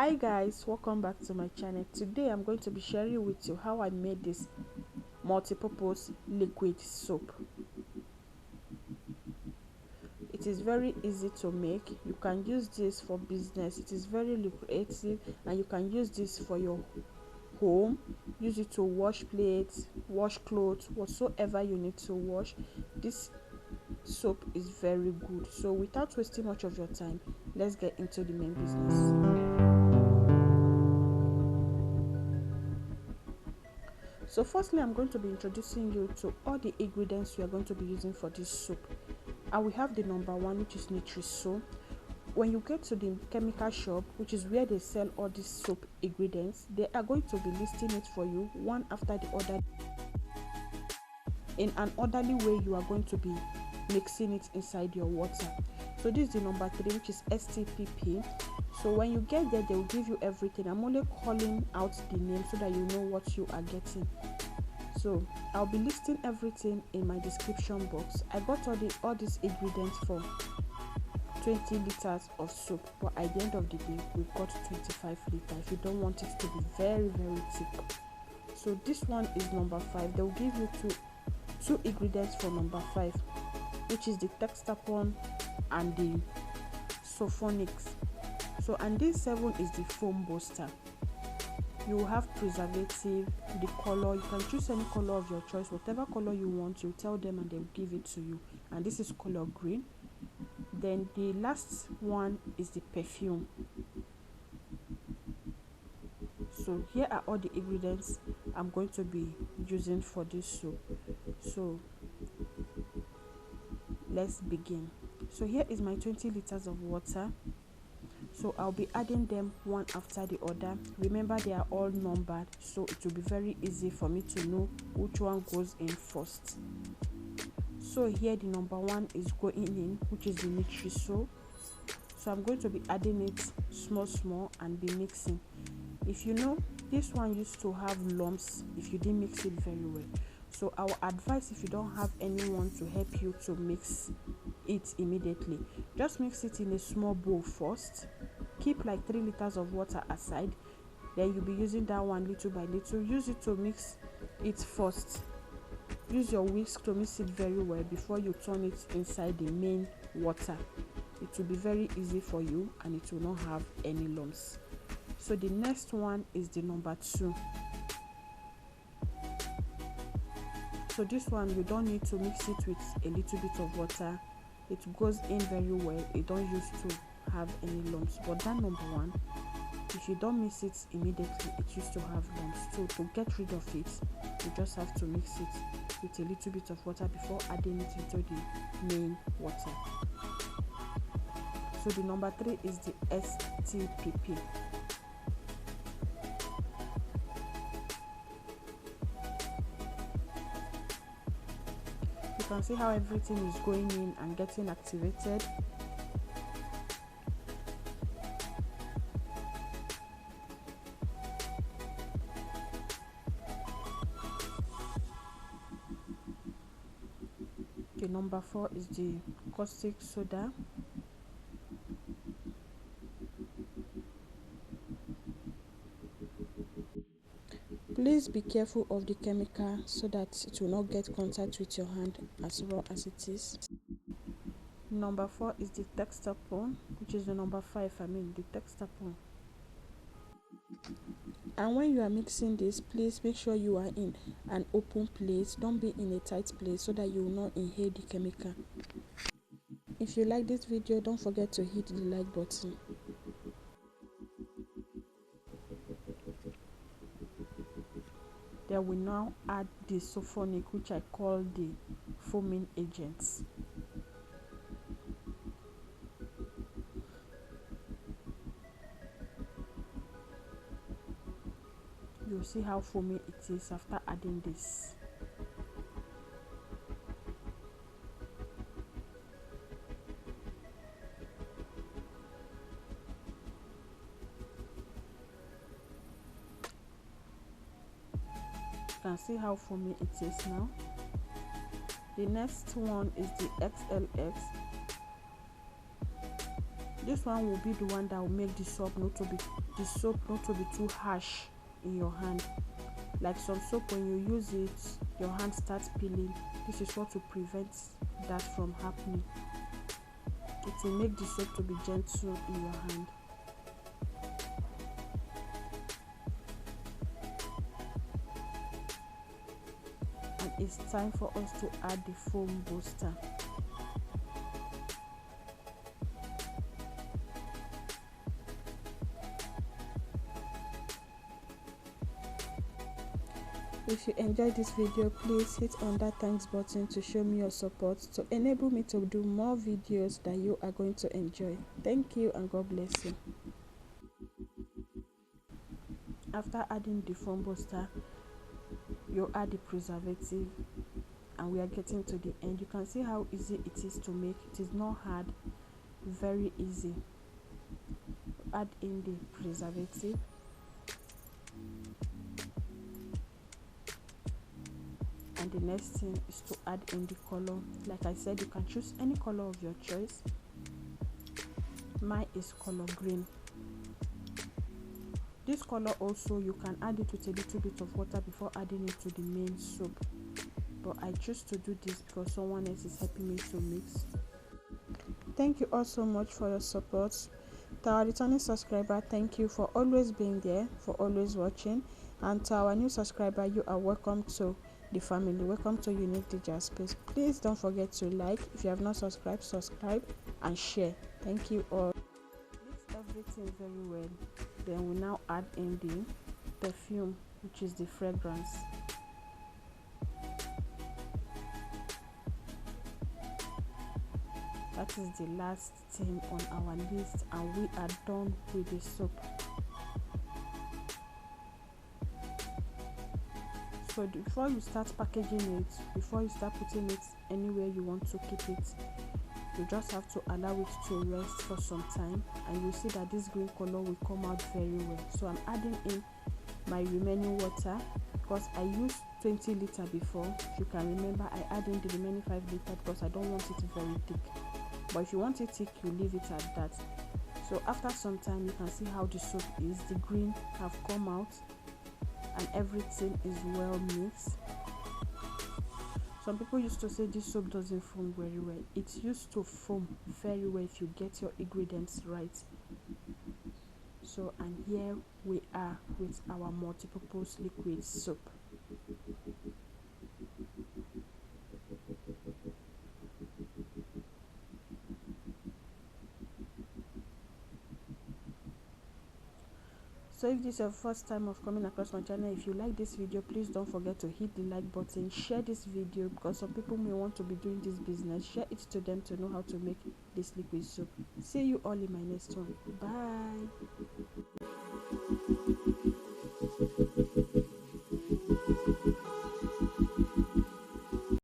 Hi guys, welcome back to my channel. Today I'm going to be sharing with you how I made this multi-purpose liquid soap. It is very easy to make. You can use this for business. It is very lucrative, and you can use this for your home. Use it to wash plates, wash clothes, whatsoever you need to wash. This soap is very good. So without wasting much of your time, let's get into the main business. So firstly, I'm going to be introducing you to all the ingredients we are going to be using for this soap. And we have the number one, which is Nitrosol. When you get to the chemical shop, which is where they sell all these soap ingredients, they are going to be listing it for you one after the other. In an orderly way, you are going to be mixing it inside your water. So this is the number three, which is Stpp. So when you get there, they will give you everything. I'm only calling out the name so that you know what you are getting. So I'll be listing everything in my description box. I got all these ingredients for 20 liters of soap, but at the end of the day, we've got 25 liters. If you don't want it to be very thick. So this one is number 5. They'll give you two ingredients for number 5, which is the Texapon and the Sulphonic. So and this 7 is the foam buster. You will have preservative, the color. You can choose any color of your choice, whatever color you want. You tell them and they'll give it to you. And this is color green. Then the last one is the perfume. So here are all the ingredients I'm going to be using for this soap. So let's begin. So here is my 20 liters of water. So I'll be adding them one after the other. Remember, they are all numbered, so it will be very easy for me to know which one goes in first. So here the number 1 is going in, which is the Nitrosol. So I'm going to be adding it small and be mixing. If you know, this one used to have lumps if you didn't mix it very well. So I will advise, if you don't have anyone to help you to mix it immediately, just mix it in a small bowl first. Keep like 3 liters of water aside, then you'll be using that one little by little. Use it to mix it first. Use your whisk to mix it very well before you turn it inside the main water. It will be very easy for you and it will not have any lumps. So the next one is the number 2. So this one, you don't need to mix it with a little bit of water. It goes in very well. It don't used to have any lumps. But that number 1, if you don't mix it immediately, it used to have lumps. So to get rid of it, you just have to mix it with a little bit of water before adding it into the main water. So the number 3 is the Stpp. You can see how everything is going in and getting activated. The number 4 is the caustic soda. Please be careful of the chemical so that it will not get contact with your hand as raw as it is. Number 4 is the Texapon, which is the number 5, the Texapon. And when you are mixing this, please make sure you are in an open place. Don't be in a tight place so that you will not inhale the chemical. If you like this video, don't forget to hit the like button. Then we now add the Sulphonic, which I call the foaming agents. You'll see how foamy it is after adding this. You can see how foamy it is now. The next one is the XLX. This one will be the one that will make the soap not to be too harsh in your hand. Like some soap, when you use it, your hand starts peeling. This is what to prevent that from happening. It will make the soap to be gentle in your hand. And it's time for us to add the foam booster. If you enjoyed this video, please hit on that thanks button to show me your support, to enable me to do more videos that you are going to enjoy. Thank you and God bless you. After adding the foam booster, you add the preservative, and we are getting to the end. You can see how easy it is to make. It is not hard, very easy. Add in the preservative. And the next thing is to add in the color. Like I said, you can choose any color of your choice. Mine is color green. This color also, you can add it with a little bit of water before adding it to the main soap, but I choose to do this because someone else is helping me to mix. Thank you all so much for your support. To our returning subscriber, thank you for always being there, for always watching. And to our new subscriber, you are welcome to the family. Welcome to Unique Digital Space. Please don't forget to like. If you have not subscribed, subscribe and share. Thank you all. Mix everything very well. Then we now add in the perfume, which is the fragrance. That is the last thing on our list, and we are done with the soap. So before you start packaging it, before you start putting it anywhere you want to keep it, you just have to allow it to rest for some time, and you see that this green color will come out very well. So I'm adding in my remaining water because I used 20 liter before. If you can remember, I add in the remaining 5 liter because I don't want it very thick. But if you want it thick, you leave it at that. So after some time, you can see how the soap is. The green have come out and everything is well mixed. Some people used to say this soap doesn't foam very well. It's used to foam very well if you get your ingredients right. So, and here we are with our multi-purpose liquid soap. So if this is your first time of coming across my channel, if you like this video, please don't forget to hit the like button, share this video because some people may want to be doing this business. Share it to them to know how to make this liquid soap. See you all in my next one. Bye.